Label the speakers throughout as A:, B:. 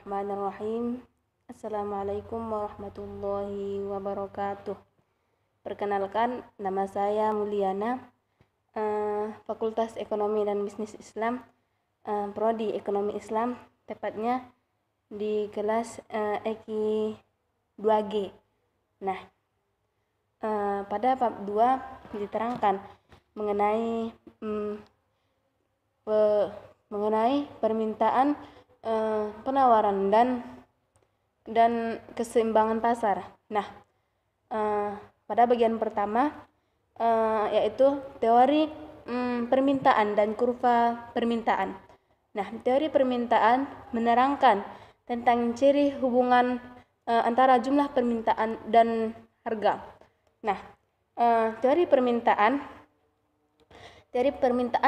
A: Bismillahirrahmanirrahim. Assalamualaikum warahmatullahi wabarakatuh. Perkenalkan, nama saya Mulyana, Fakultas Ekonomi dan Bisnis Islam, Prodi Ekonomi Islam, tepatnya di kelas EKI 2G. Nah, pada bab 2 diterangkan mengenai permintaan, penawaran dan keseimbangan pasar. Nah, pada bagian pertama yaitu teori permintaan dan kurva permintaan. Nah, teori permintaan menerangkan tentang ciri hubungan antara jumlah permintaan dan harga. Nah, teori permintaan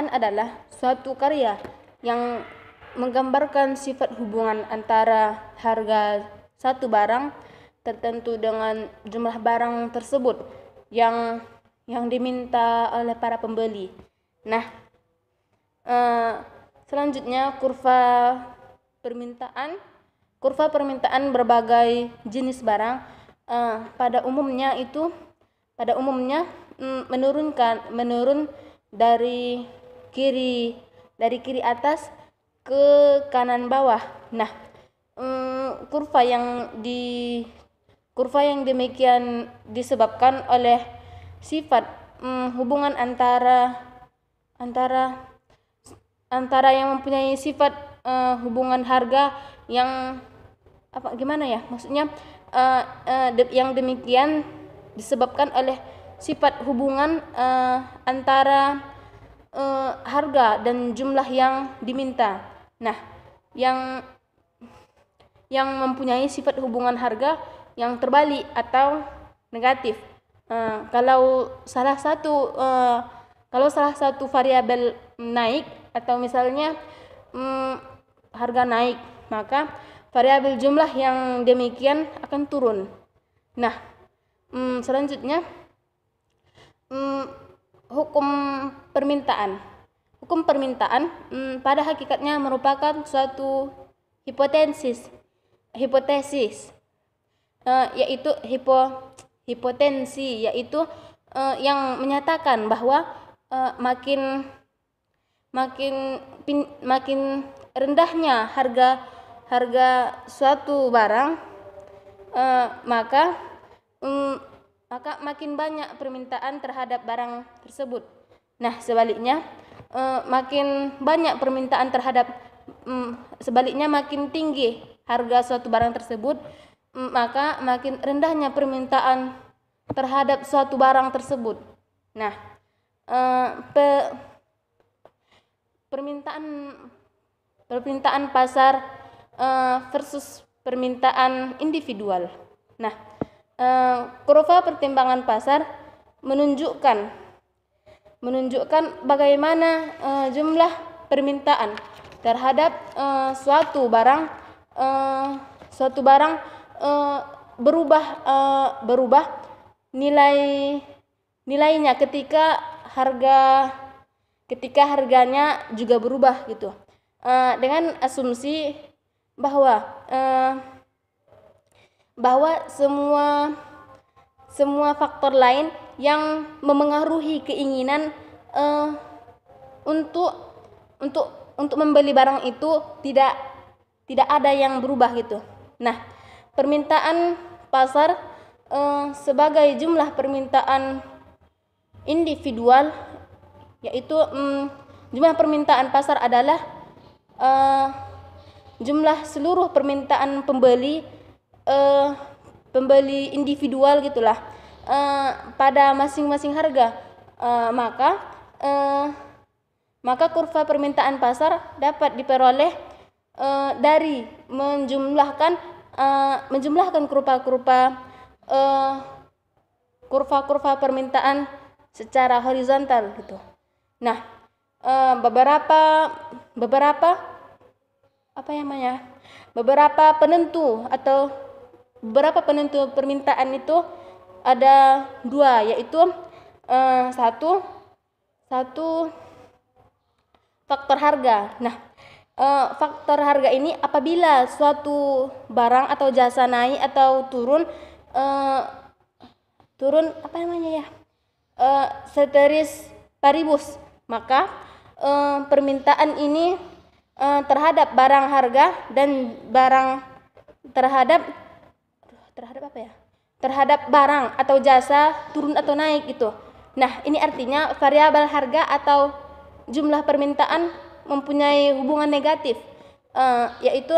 A: adalah suatu karya yang menggambarkan sifat hubungan antara harga satu barang tertentu dengan jumlah barang tersebut yang diminta oleh para pembeli. Nah, selanjutnya kurva permintaan berbagai jenis barang pada umumnya menurun dari kiri atas ke kanan bawah. Nah, kurva yang demikian disebabkan oleh sifat hubungan antara yang mempunyai sifat hubungan harga yang yang demikian disebabkan oleh sifat hubungan antara harga dan jumlah yang diminta. Nah, yang mempunyai sifat hubungan harga yang terbalik atau negatif. Kalau salah satu variabel naik atau misalnya harga naik, maka variabel jumlah yang demikian akan turun. Nah, selanjutnya hukum permintaan. Hukum permintaan pada hakikatnya merupakan suatu hipotesis, yaitu hipotensi, yaitu yang menyatakan bahwa makin rendahnya harga suatu barang, maka makin banyak permintaan terhadap barang tersebut. Nah, sebaliknya makin banyak permintaan makin tinggi harga suatu barang tersebut, maka makin rendahnya permintaan terhadap suatu barang tersebut. Nah, permintaan pasar versus permintaan individual. Nah, kurva pertimbangan pasar menunjukkan bagaimana jumlah permintaan terhadap suatu barang berubah nilainya ketika harganya juga berubah gitu, dengan asumsi bahwa semua faktor lain yang memengaruhi keinginan untuk membeli barang itu tidak ada yang berubah gitu. Nah, permintaan pasar sebagai jumlah permintaan individual, yaitu jumlah permintaan pasar adalah jumlah seluruh permintaan pembeli individual gitulah pada masing-masing harga. Maka kurva permintaan pasar dapat diperoleh dari menjumlahkan kurva permintaan secara horizontal gitu. Nah, beberapa penentu permintaan itu ada dua, yaitu satu faktor harga. Nah, faktor harga ini apabila suatu barang atau jasa naik atau turun apa namanya ya, ceteris paribus, maka permintaan ini terhadap barang harga dan barang terhadap apa ya, terhadap barang atau jasa turun atau naik gitu. Nah, ini artinya variabel harga atau jumlah permintaan mempunyai hubungan negatif, yaitu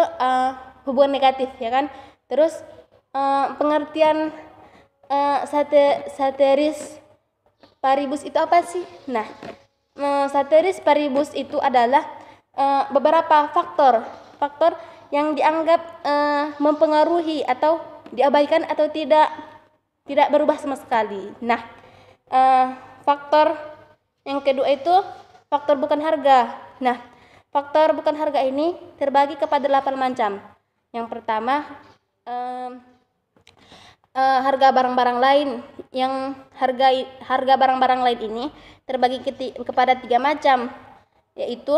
A: hubungan negatif, ya kan. Terus pengertian ceteris paribus itu apa sih? Nah, ceteris paribus itu adalah beberapa faktor yang dianggap mempengaruhi atau diabaikan atau tidak berubah sama sekali. Nah, faktor yang kedua itu faktor bukan harga. Nah, faktor bukan harga ini terbagi kepada 8 macam. Yang pertama, harga barang-barang lain. Yang harga barang-barang lain ini terbagi kepada 3 macam, yaitu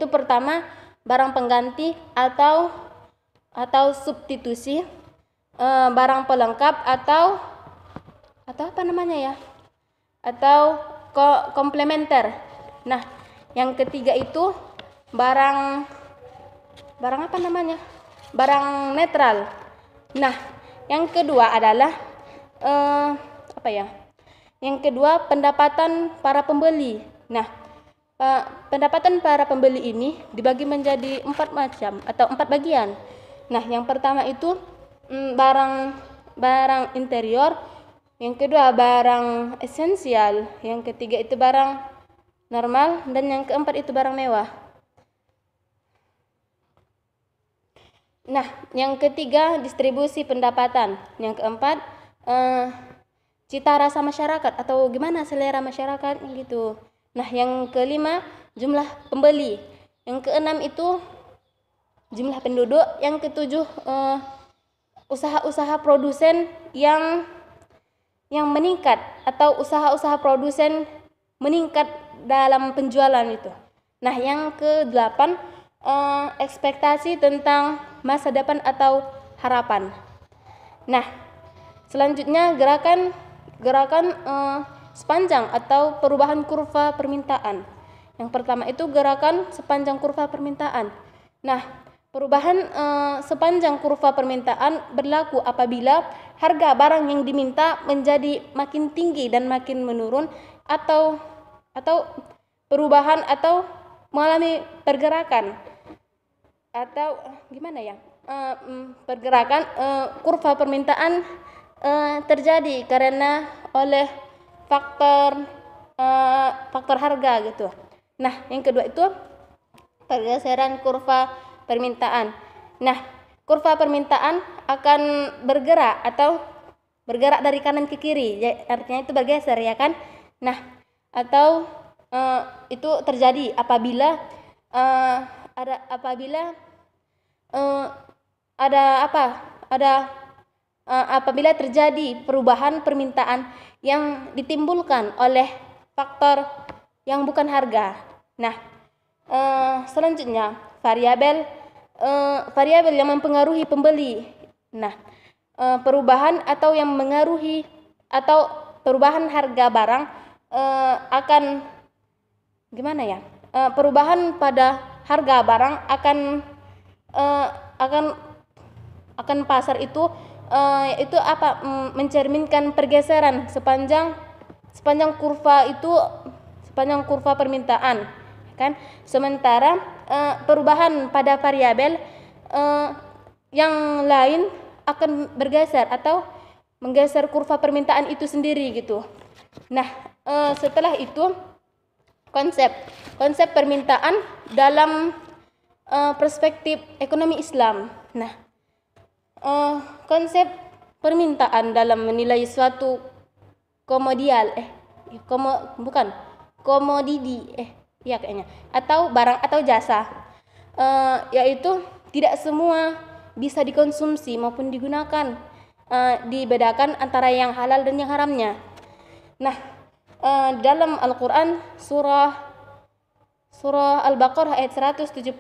A: pertama, barang pengganti atau substitusi, barang pelengkap atau apa namanya ya, atau komplementer. Nah, yang ketiga itu barang apa namanya, barang netral. Nah, yang kedua adalah yang kedua, pendapatan para pembeli. Nah, pendapatan para pembeli ini dibagi menjadi 4 macam atau 4 bagian. Nah, yang pertama itu barang interior, yang kedua barang esensial, yang ketiga itu barang normal, dan yang keempat itu barang mewah. Nah, yang ketiga distribusi pendapatan, yang keempat cita rasa masyarakat atau gimana selera masyarakat gitu. Nah, yang kelima jumlah pembeli, yang keenam itu jumlah penduduk, yang ketujuh usaha-usaha produsen yang meningkat atau usaha-usaha produsen meningkat dalam penjualan itu. Nah, yang kedelapan ekspektasi tentang masa depan atau harapan. Nah, selanjutnya gerakan sepanjang atau perubahan kurva permintaan. Yang pertama itu gerakan sepanjang kurva permintaan. Nah, perubahan sepanjang kurva permintaan berlaku apabila harga barang yang diminta menjadi makin tinggi dan makin menurun, atau perubahan atau mengalami pergerakan atau gimana ya, pergerakan kurva permintaan terjadi karena oleh faktor harga gitu. Nah, yang kedua itu pergeseran kurva permintaan. Nah, kurva permintaan akan bergerak dari kanan ke kiri, ya, artinya itu bergeser, ya kan. Nah, atau itu terjadi apabila apabila terjadi perubahan permintaan yang ditimbulkan oleh faktor yang bukan harga. Nah, selanjutnya variabel yang mempengaruhi pembeli. Nah, perubahan atau yang mengaruhi atau perubahan harga barang akan gimana ya? Perubahan pada harga barang akan pasar itu mencerminkan pergeseran sepanjang kurva permintaan, kan. Sementara perubahan pada variabel yang lain akan bergeser atau menggeser kurva permintaan itu sendiri gitu. Nah, setelah itu konsep permintaan dalam perspektif ekonomi Islam. Nah, konsep permintaan dalam menilai suatu komoditi atau barang atau jasa, yaitu tidak semua bisa dikonsumsi maupun digunakan, dibedakan antara yang halal dan yang haramnya. Nah, dalam Al-Quran surah Surah Al-Baqarah ayat 173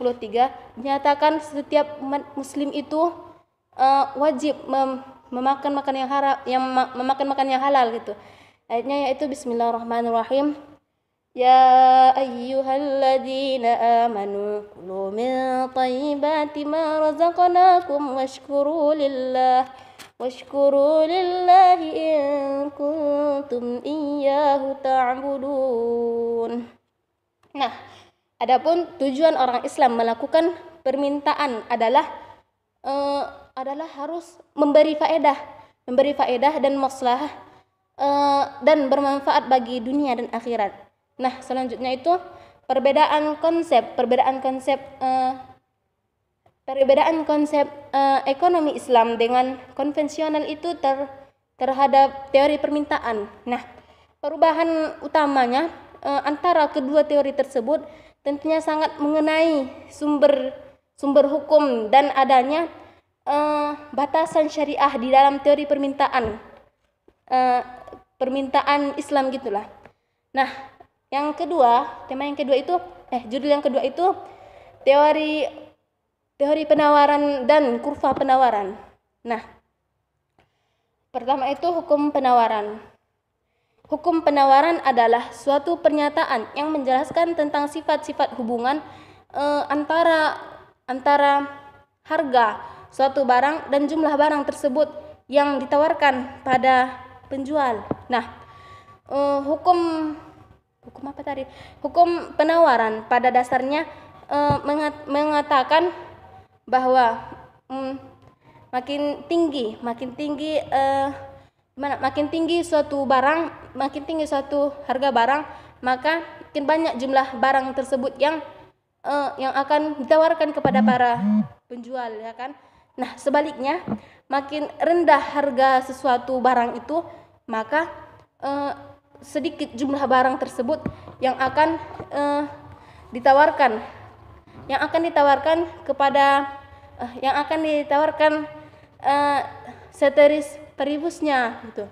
A: dinyatakan setiap umat muslim itu wajib memakan makan yang haram, memakan makan yang halal gitu. Ayatnya yaitu Bismillahirrahmanirrahim. Ya ayyuhalladzina amanu kulu min thayyibati ma razaqnakum washkuru lillahi in kuntum iyyahu ta'budun. Nah, adapun tujuan orang Islam melakukan permintaan adalah harus memberi faedah dan maslahah dan bermanfaat bagi dunia dan akhirat. Nah, selanjutnya itu perbedaan konsep ekonomi Islam dengan konvensional itu terhadap teori permintaan. Nah, perubahan utamanya antara kedua teori tersebut tentunya sangat mengenai sumber hukum dan adanya batasan syariah di dalam teori permintaan Islam gitulah. Nah, judul yang kedua itu teori penawaran dan kurva penawaran. Nah, pertama itu hukum penawaran. Hukum penawaran adalah suatu pernyataan yang menjelaskan tentang sifat-sifat hubungan antara harga suatu barang dan jumlah barang tersebut yang ditawarkan pada penjual. Nah, Hukum penawaran pada dasarnya mengatakan bahwa makin tinggi suatu harga barang, maka makin banyak jumlah barang tersebut yang akan ditawarkan kepada para penjual, ya kan? Nah, sebaliknya, makin rendah harga sesuatu barang itu, maka sedikit jumlah barang tersebut yang akan ditawarkan seteris paribusnya gitu.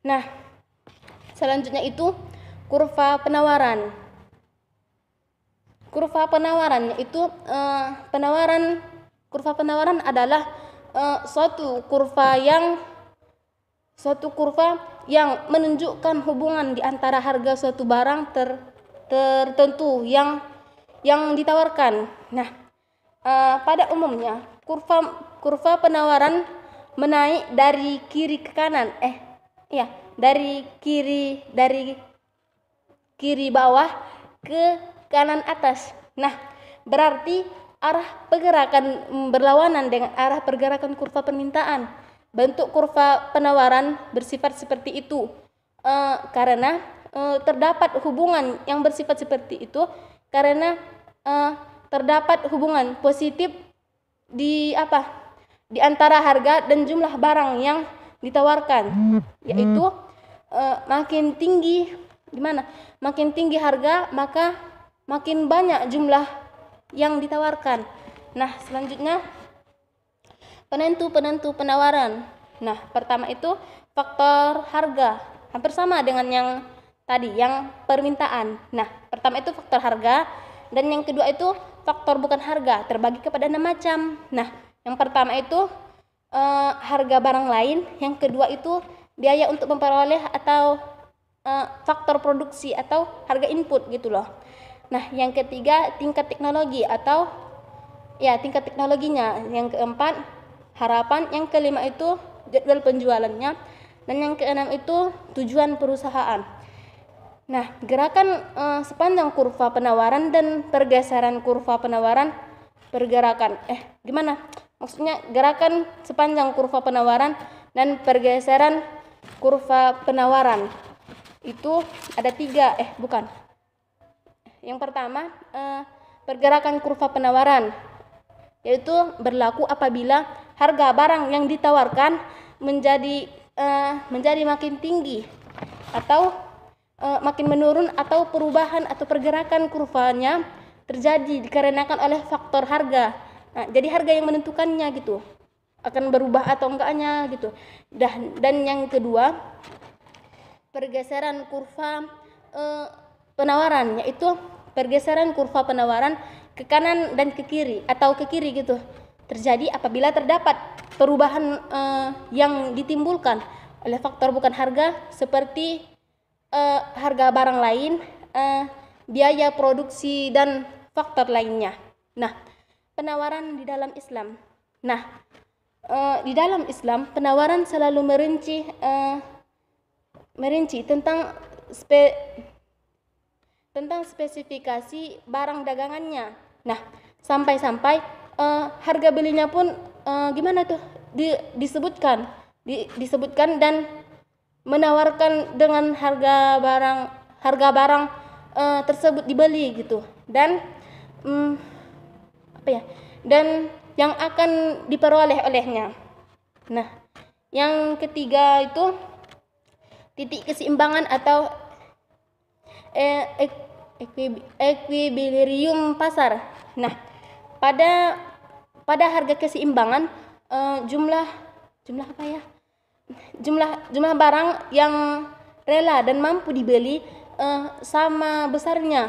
A: Nah, selanjutnya itu kurva penawaran. Kurva penawaran yaitu kurva penawaran adalah suatu kurva yang menunjukkan hubungan di antara harga suatu barang tertentu yang ditawarkan. Nah, pada umumnya kurva penawaran menaik dari kiri ke kanan. Dari kiri bawah ke kanan atas. Nah, berarti arah pergerakan berlawanan dengan arah pergerakan kurva permintaan. Bentuk kurva penawaran bersifat seperti itu karena terdapat hubungan yang bersifat seperti itu karena terdapat hubungan positif di antara harga dan jumlah barang yang ditawarkan, yaitu makin tinggi harga, maka makin banyak jumlah yang ditawarkan. Nah, selanjutnya penentu penawaran. Nah, pertama itu faktor harga, hampir sama dengan yang tadi, yang permintaan. Nah, pertama itu faktor harga, dan yang kedua itu faktor bukan harga, terbagi kepada 6 macam. Nah, yang pertama itu harga barang lain, yang kedua itu biaya untuk memperoleh atau faktor produksi atau harga input gitu loh. Nah, yang ketiga tingkat teknologi atau tingkat teknologinya. Yang keempat harapan, yang kelima itu jadwal penjualannya, dan yang keenam itu tujuan perusahaan. Nah, gerakan sepanjang kurva penawaran dan pergeseran kurva penawaran maksudnya gerakan sepanjang kurva penawaran dan pergeseran kurva penawaran itu ada 3 yang pertama pergerakan kurva penawaran, yaitu berlaku apabila harga barang yang ditawarkan menjadi makin tinggi atau makin menurun, atau perubahan atau pergerakan kurvanya terjadi dikarenakan oleh faktor harga. Nah, jadi harga yang menentukannya gitu, akan berubah atau enggaknya gitu. Dan yang kedua pergeseran kurva penawaran, yaitu pergeseran kurva penawaran ke kanan dan ke kiri atau ke kiri gitu terjadi apabila terdapat perubahan yang ditimbulkan oleh faktor bukan harga seperti harga barang lain, biaya produksi dan faktor lainnya. Nah, penawaran di dalam Islam. Nah, di dalam Islam penawaran selalu merinci tentang spesifikasi barang dagangannya. Nah, sampai-sampai harga belinya pun gimana tuh disebutkan dan menawarkan dengan harga barang tersebut dibeli gitu dan dan yang akan diperoleh olehnya. Nah, yang ketiga itu titik keseimbangan atau equilibrium pasar. Nah, pada harga keseimbangan jumlah barang yang rela dan mampu dibeli sama besarnya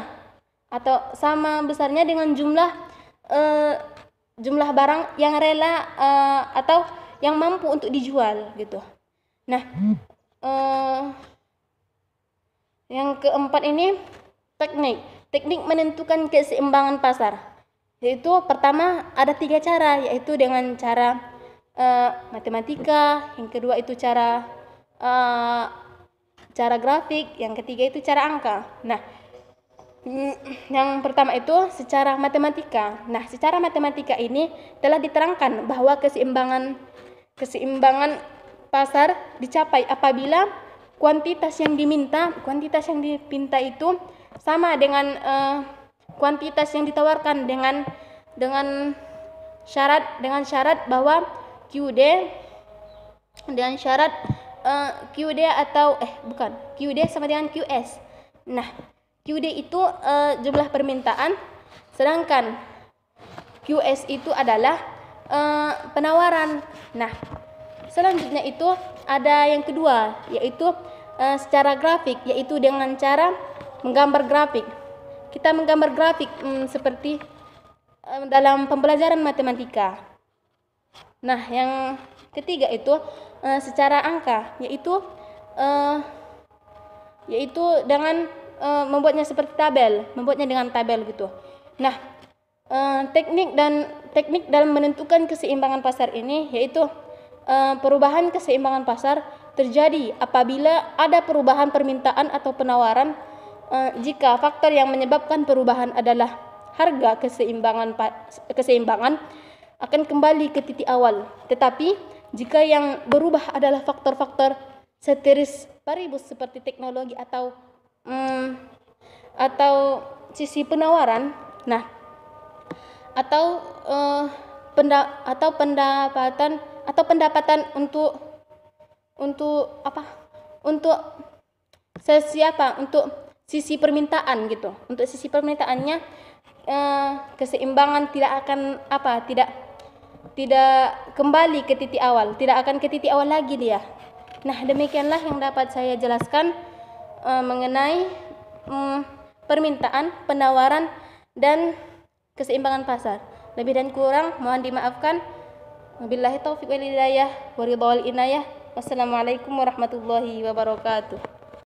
A: dengan jumlah barang yang rela atau yang mampu untuk dijual gitu. Nah, yang keempat ini teknik menentukan keseimbangan pasar, yaitu pertama ada 3 cara, yaitu dengan cara matematika, yang kedua itu cara grafik, yang ketiga itu cara angka. Nah, yang pertama itu secara matematika. Nah, secara matematika ini telah diterangkan bahwa keseimbangan pasar dicapai apabila kuantitas yang dipinta itu sama dengan kuantitas yang ditawarkan dengan syarat bahwa QD sama dengan QS. Nah, QD itu jumlah permintaan, sedangkan QS itu adalah penawaran. Nah, selanjutnya itu ada yang kedua, yaitu secara grafik, yaitu dengan cara menggambar grafik. Kita menggambar grafik seperti dalam pembelajaran matematika. Nah, yang ketiga itu secara angka, yaitu dengan membuatnya seperti membuatnya dengan tabel gitu. Nah, teknik dalam menentukan keseimbangan pasar ini yaitu perubahan keseimbangan pasar terjadi apabila ada perubahan permintaan atau penawaran jika faktor yang menyebabkan perubahan adalah harga keseimbangan akan kembali ke titik awal. Tetapi jika yang berubah adalah faktor-faktor ceteris paribus seperti teknologi atau sisi penawaran, nah pendapatan untuk sisi permintaan gitu. Untuk sisi permintaannya keseimbangan tidak kembali ke titik awal, tidak akan ke titik awal lagi dia. Nah, demikianlah yang dapat saya jelaskan mengenai permintaan, penawaran dan keseimbangan pasar. Lebih dan kurang mohon dimaafkan. Wabillahi taufiq wal hidayah wa ridha wal inayah. Wassalamualaikum warahmatullahi wabarakatuh.